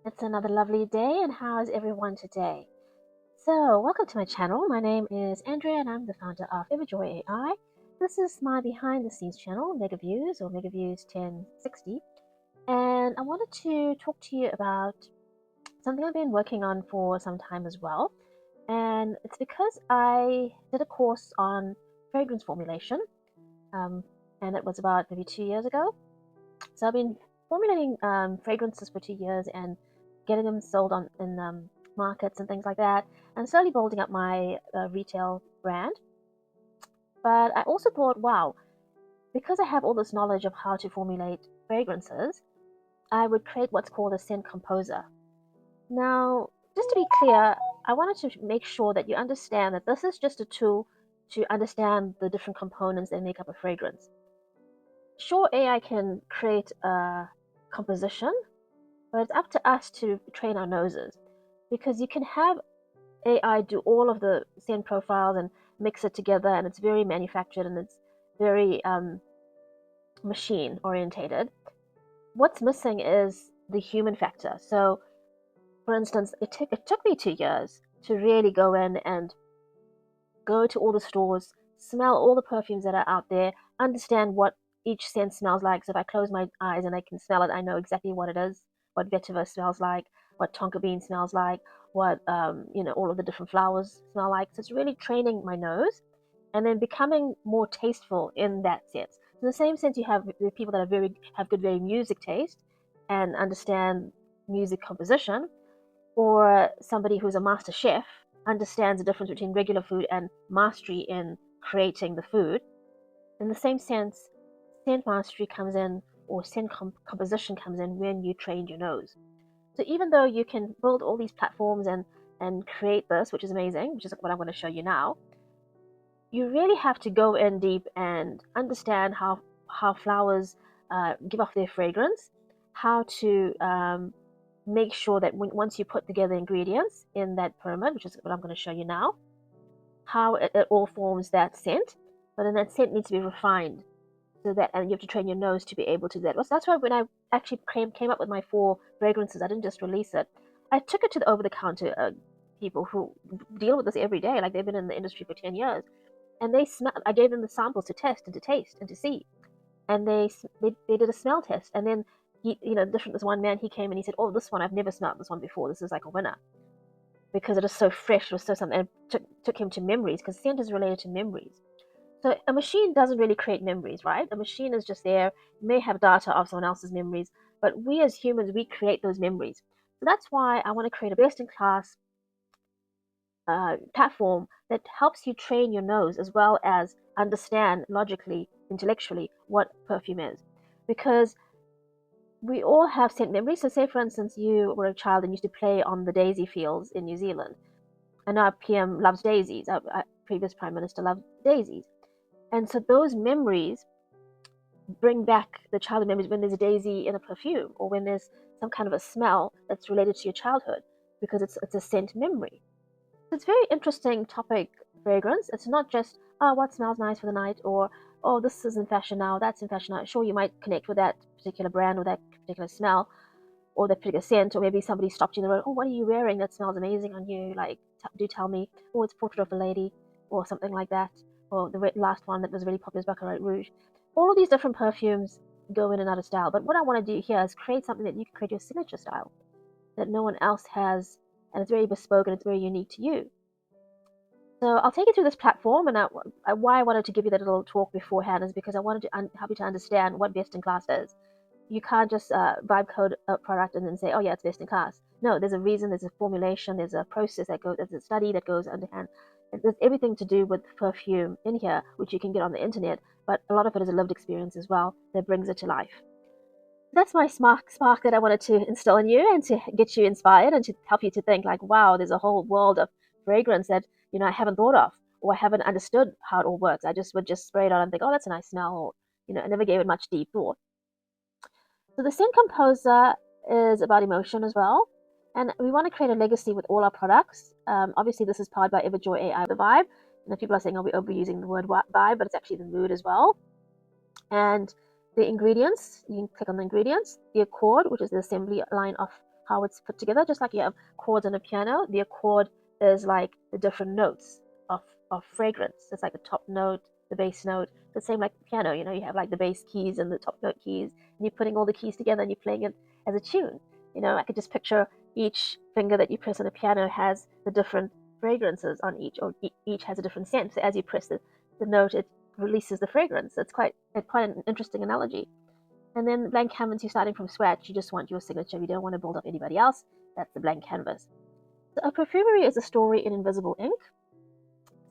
It's another lovely day, and how is everyone today? So, welcome to my channel. My name is Andrea, and I'm the founder of EverjoyAI. This is my behind the scenes channel, Mega Views or Mega Views 1060. And I wanted to talk to you about something I've been working on for some time as well. And it's because I did a course on fragrance formulation, and it was about maybe 2 years ago. So I've been formulating fragrances for 2 years and getting them sold on in markets and things like that, and slowly building up my retail brand. But I also thought, wow, because I have all this knowledge of how to formulate fragrances, I would create what's called a scent composer. Now, just to be clear, I wanted to make sure that you understand that this is just a tool to understand the different components that make up a fragrance. Sure, AI can create a composition, but it's up to us to train our noses, because you can have AI do all of the scent profiles and mix it together, and it's very manufactured and it's very machine orientated. What's missing is the human factor. So, for instance, it took me 2 years to really go in and go to all the stores, smell all the perfumes that are out there, understand what each scent smells like. So if I close my eyes and I can smell it, I know exactly what it is, what vetiver smells like, what tonka bean smells like, what all of the different flowers smell like. So it's really training my nose and then becoming more tasteful in that sense. In the same sense, you have the people that have good very music taste and understand music composition, or somebody who's a master chef understands the difference between regular food and mastery in creating the food. In the same sense, scent mastery comes in, or scent composition comes in when you train your nose. So even though you can build all these platforms and create this, which is amazing, which is what I'm going to show you now, you really have to go in deep and understand how flowers give off their fragrance, how to make sure that once you put together ingredients in that pyramid, which is what I'm going to show you now, how it all forms that scent. But then that scent needs to be refined, so that, and you have to train your nose to be able to do that. That's why when I actually came up with my 4 fragrances, I didn't just release it. I took it to the over-the-counter people who deal with this every day. Like, they've been in the industry for 10 years, and they smell. I gave them the samples to test and to taste and to see, and they did a smell test, and then this one man, he came and he said, "Oh, this one, I've never smelled this one before. This is like a winner because it is so fresh, it was so something." And it took him to memories, because scent is related to memories. So a machine doesn't really create memories, right? A machine is just there, may have data of someone else's memories, but we as humans, we create those memories. So that's why I want to create a best-in-class platform that helps you train your nose as well as understand logically, intellectually, what perfume is. Because we all have scent memories. So say, for instance, you were a child and used to play on the daisy fields in New Zealand. And now PM loves daisies. Our previous Prime Minister loved daisies. And so those memories bring back the childhood memories when there's a daisy in a perfume, or when there's some kind of a smell that's related to your childhood, because it's a scent memory. It's a very interesting topic, fragrance. It's not just, oh, what smells nice for the night, or, oh, this is in fashion now, that's in fashion now. Sure, you might connect with that particular brand or that particular smell or that particular scent, or maybe somebody stopped you in the road. Oh, what are you wearing? That smells amazing on you. Like, do tell me. Oh, it's Portrait of a Lady, or something like that. Or the last one that was really popular is Baccarat Rouge. All of these different perfumes go in and out of style. But what I want to do here is create something that you can create your signature style that no one else has, and it's very bespoke and it's very unique to you. So I'll take you through this platform, and why I wanted to give you that little talk beforehand is because I wanted to help you to understand what best in class is. You can't just vibe code a product and then say, oh yeah, it's best in class. No, there's a reason, there's a formulation, there's a process that goes, there's a study that goes underhand. There's everything to do with perfume in here, which you can get on the internet, but a lot of it is a lived experience as well that brings it to life. That's my spark that I wanted to instill in you, and to get you inspired and to help you to think like, wow, there's a whole world of fragrance that I haven't thought of, or I haven't understood how it all works. I just would just spray it on and think, oh, that's a nice smell, or I never gave it much deep thought. So the scent composer is about emotion as well, and we want to create a legacy with all our products. Obviously, this is powered by EverjoyAI, the vibe. And people are saying, oh, we're overusing the word vibe, but it's actually the mood as well. And the ingredients, you can click on the ingredients. The accord, which is the assembly line of how it's put together. Just like you have chords on a piano, the accord is like the different notes of, fragrance. It's like the top note, the bass note. The same like the piano, you have like the bass keys and the top note keys, and you're putting all the keys together and you're playing it as a tune. I could just picture each finger that you press on a piano has the different fragrances on each, or each has a different scent. So as you press the note, it releases the fragrance. It's quite an interesting analogy. And then blank canvas, you're starting from scratch. You just want your signature. You don't want to build up anybody else. That's the blank canvas. So a perfumery is a story in invisible ink.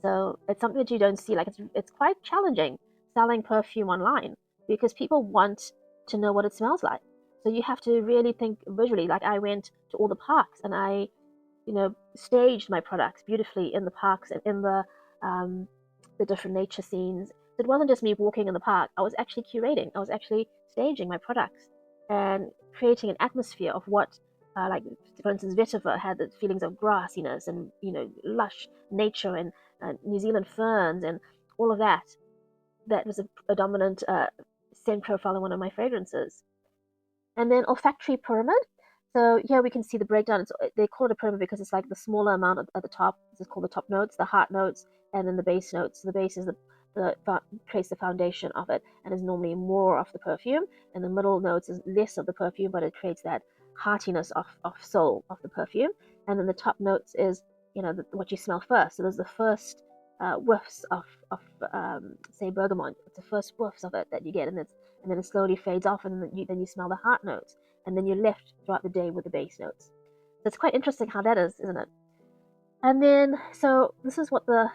So it's something that you don't see. Like it's quite challenging selling perfume online because people want to know what it smells like. So you have to really think visually. Like I went to all the parks and I, staged my products beautifully in the parks and in the different nature scenes. So it wasn't just me walking in the park. I was actually curating. I was actually staging my products and creating an atmosphere of what, like for instance, vetiver had the feelings of grassiness and lush nature and New Zealand ferns and all of that. That was a dominant scent profile in one of my fragrances. And then olfactory pyramid. So here we can see the breakdown. They call it a pyramid because it's like the smaller amount at the top. This is called the top notes, the heart notes, and then the base notes. So the base is creates the foundation of it, and is normally more of the perfume. And the middle notes is less of the perfume, but it creates that heartiness of soul of the perfume. And then the top notes is what you smell first. So there's the first whiffs of say bergamot. It's the first whiffs of it that you get, and then it slowly fades off, and then you smell the heart notes, and then you're left throughout the day with the base notes. So it's quite interesting how that is, isn't it? And then, so this is what the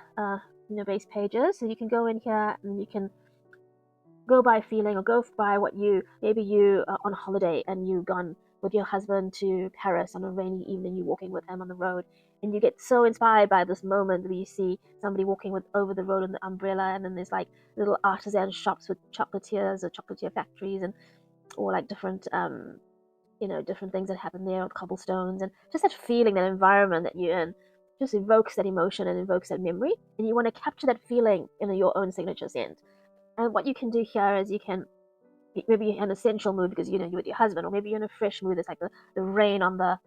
base page is. So you can go in here and you can go by feeling, or go by what maybe you are on holiday and you've gone with your husband to Paris on a rainy evening. You're walking with him on the road, and you get so inspired by this moment where you see somebody walking over the road in the umbrella, and then there's like little artisan shops with chocolatiers or chocolatier factories, and or like different different things that happen there with cobblestones, and just that feeling, that environment that you're in just evokes that emotion and evokes that memory, and you want to capture that feeling in your own signature scent. And what you can do here is you can maybe you're in an essential mood because you're with your husband, or maybe you're in a fresh mood. It's like the rain on the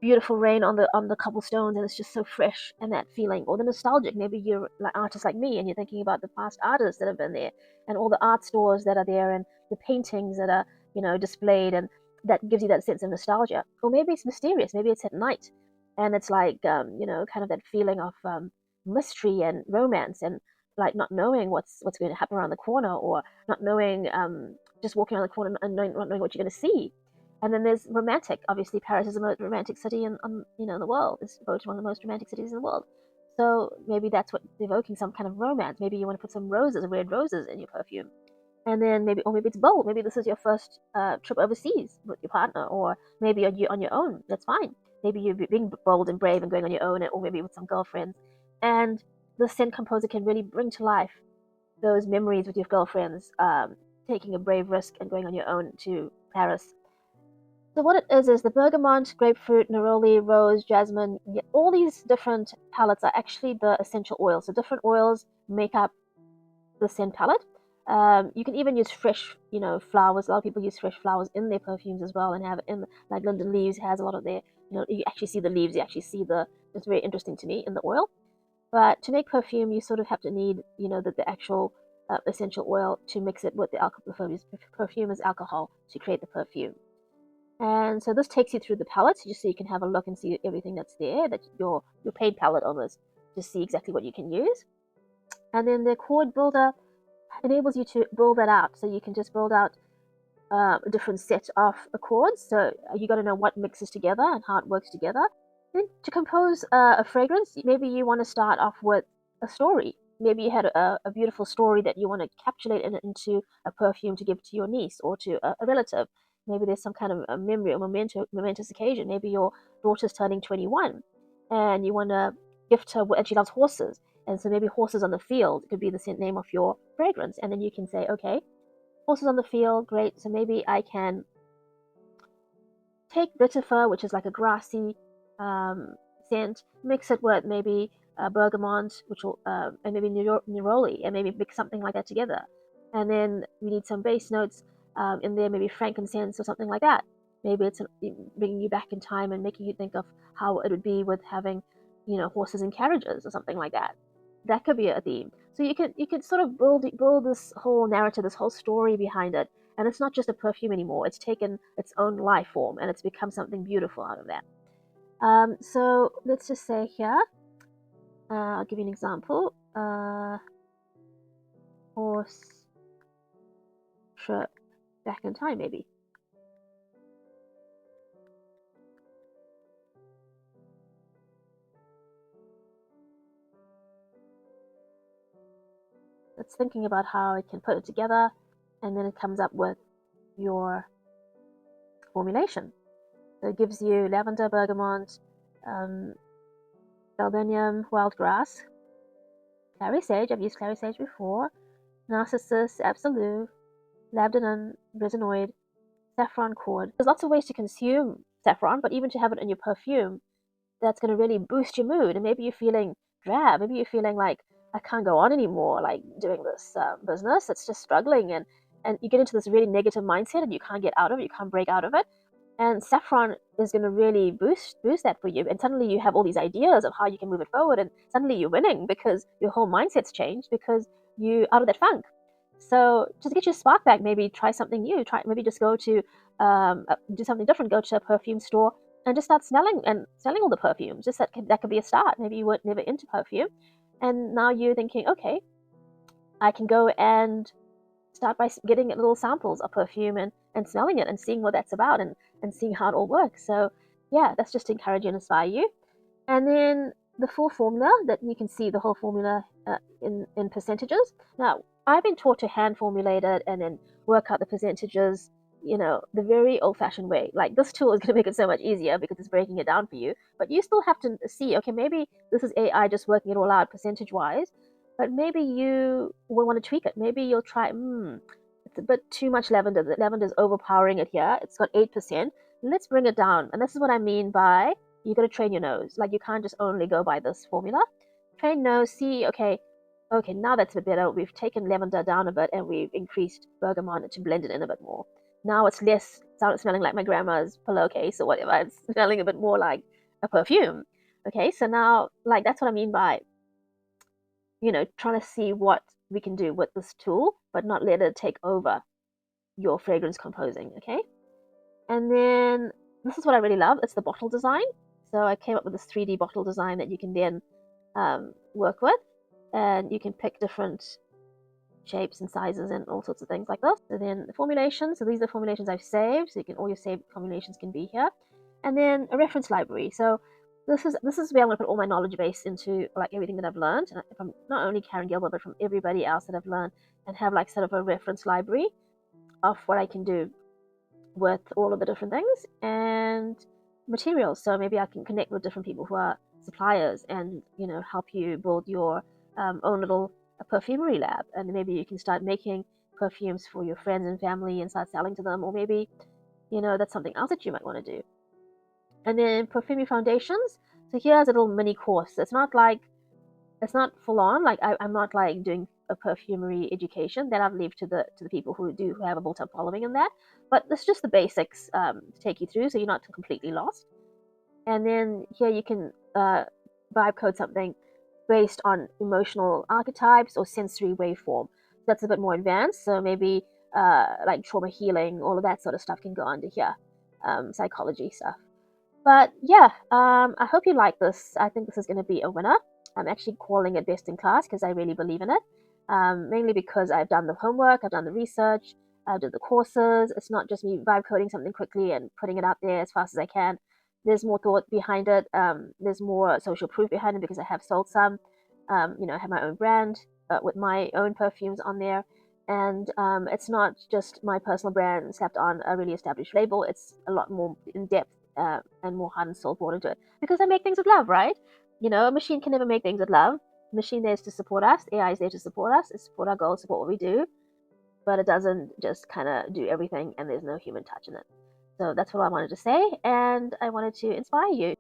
beautiful rain on the cobblestones, and it's just so fresh, and that feeling. Or the nostalgic, maybe you're like artists like me and you're thinking about the past artists that have been there, and all the art stores that are there, and the paintings that are displayed, and that gives you that sense of nostalgia. Or maybe it's mysterious, maybe it's at night, and it's like kind of that feeling of mystery and romance, and like not knowing what's going to happen around the corner, or not knowing, just walking around the corner and not knowing what you're going to see. And then there's romantic. Obviously, Paris is the most romantic city in the world. It's voted one of the most romantic cities in the world. So maybe that's what evoking, some kind of romance. Maybe you want to put some roses, red roses, in your perfume. And then maybe it's bold. Maybe this is your first trip overseas with your partner, or maybe you're on your own. That's fine. Maybe you're being bold and brave and going on your own, or maybe with some girlfriends. And the scent composer can really bring to life those memories with your girlfriends, taking a brave risk and going on your own to Paris. So what it is the bergamot, grapefruit, neroli, rose, jasmine. All these different palettes are actually the essential oils. So different oils make up the scent palette. You can even use fresh, flowers. A lot of people use fresh flowers in their perfumes as well, and have it in, like linden leaves has a lot of their, you actually see the leaves. You actually see it's very interesting to me in the oil. But to make perfume, you sort of have to need, the actual essential oil to mix it with the alcohol. Perfume is alcohol to create the perfume. And so this takes you through the palettes, just so you can have a look and see everything that's there, that your paid palette almost, to see exactly what you can use. And then the chord builder enables you to build that out. So you can just build out a different set of chords. So you got to know what mixes together and how it works together. Then to compose a fragrance, maybe you want to start off with a story. Maybe you had a beautiful story that you want to encapsulate into a perfume to give to your niece or to a relative. Maybe there's some kind of a memory or momentous occasion. Maybe your daughter's turning 21 and you want to gift her, and she loves horses. And so maybe horses on the field could be the name of your fragrance. And then you can say, okay, horses on the field, great. So maybe I can take vetiver, which is like a grassy scent, mix it with maybe bergamot, which will, and maybe neroli, and maybe mix something like that together. And then we need some base notes in there, maybe frankincense or something like that. Maybe it's bringing you back in time and making you think of how it would be with having, horses and carriages or something like that. That could be a theme. So you could sort of build this whole narrative, this whole story behind it, and it's not just a perfume anymore. It's taken its own life form and it's become something beautiful out of that. So let's just say here, I'll give you an example. Horse trip back in time, maybe. It's thinking about how it can put it together, and then it comes up with your formulation. So it gives you lavender, bergamot, galbanum, wild grass, clary sage. I've used clary sage before. Narcissus, absolute, labdanum, resinoid, saffron cord. There's lots of ways to consume saffron, but even to have it in your perfume, that's going to really boost your mood. And maybe you're feeling drab. Maybe you're feeling like, I can't go on anymore, like doing this business. It's just struggling. And you get into this really negative mindset and you can't get out of it. You can't break out of it. And saffron is going to really boost that for you. And suddenly you have all these ideas of how you can move it forward. And suddenly you're winning because your whole mindset's changed because you're out of that funk. So just get your spark back. Maybe try something new. Maybe just go to do something different. Go to a perfume store and just start smelling all the perfumes. Just that could be a start. Maybe you weren't never into perfume, and now you're thinking, okay, I can go and start by getting little samples of perfume and smelling it and seeing what that's about and seeing how it all works. So yeah, that's just to encourage you and inspire you. And then the full formula, that you can see the whole formula in percentages. Now, I've been taught to hand formulate it and then work out the percentages, the very old-fashioned way. Like, this tool is going to make it so much easier because it's breaking it down for you. But you still have to see, okay, maybe this is AI just working it all out percentage-wise, but maybe you will want to tweak it. Maybe you'll try, it's a bit too much lavender. The lavender is overpowering it here. It's got 8%. Let's bring it down. And this is what I mean by, you got to train your nose. Like, you can't just only go by this formula. Train nose, see, okay, now that's a bit better. We've taken lavender down a bit and we've increased bergamot to blend it in a bit more. Now it's less smelling like my grandma's pillowcase or whatever. It's smelling a bit more like a perfume. Okay, so now, like, that's what I mean by, trying to see what we can do with this tool, but not let it take over your fragrance composing, okay? And then this is what I really love. It's the bottle design. So I came up with this 3D bottle design that you can then work with, and you can pick different shapes and sizes and all sorts of things like this. So then the formulations. So these are the formulations I've saved. So all your saved formulations can be here, and then a reference library. So this is where I'm going to put all my knowledge base into, like, everything that I've learned from not only Karen Gilbert but from everybody else that I've learned, and have like sort of a reference library of what I can do with all of the different things and materials. So maybe I can connect with different people who are suppliers and help you build your own little perfumery lab, and maybe you can start making perfumes for your friends and family and start selling to them, or maybe that's something else that you might want to do. And then perfumery foundations. So here's a little mini course. It's not full on. Like, I'm not like doing a perfumery education. That I'll leave to the people who have a built-up following in that. But it's just the basics to take you through, so you're not completely lost. And then here you can vibe code something based on emotional archetypes or sensory waveform. That's a bit more advanced. So maybe like trauma healing, all of that sort of stuff can go under here. Psychology stuff. But yeah, I hope you like this. I think this is going to be a winner. I'm actually calling it best in class because I really believe in it. Mainly because I've done the homework, I've done the research, I've done the courses. It's not just me vibe coding something quickly and putting it out there as fast as I can. There's more thought behind it. There's more social proof behind it because I have sold some. I have my own brand with my own perfumes on there. And it's not just my personal brand slapped on a really established label. It's a lot more in depth and more heart and soul poured into it, because I make things with love, right? A machine can never make things with love. The machine there is to support us. AI is there to support us, to support our goals, support what we do, but it doesn't just kind of do everything, and there's no human touch in it. So that's what I wanted to say, and I wanted to inspire you.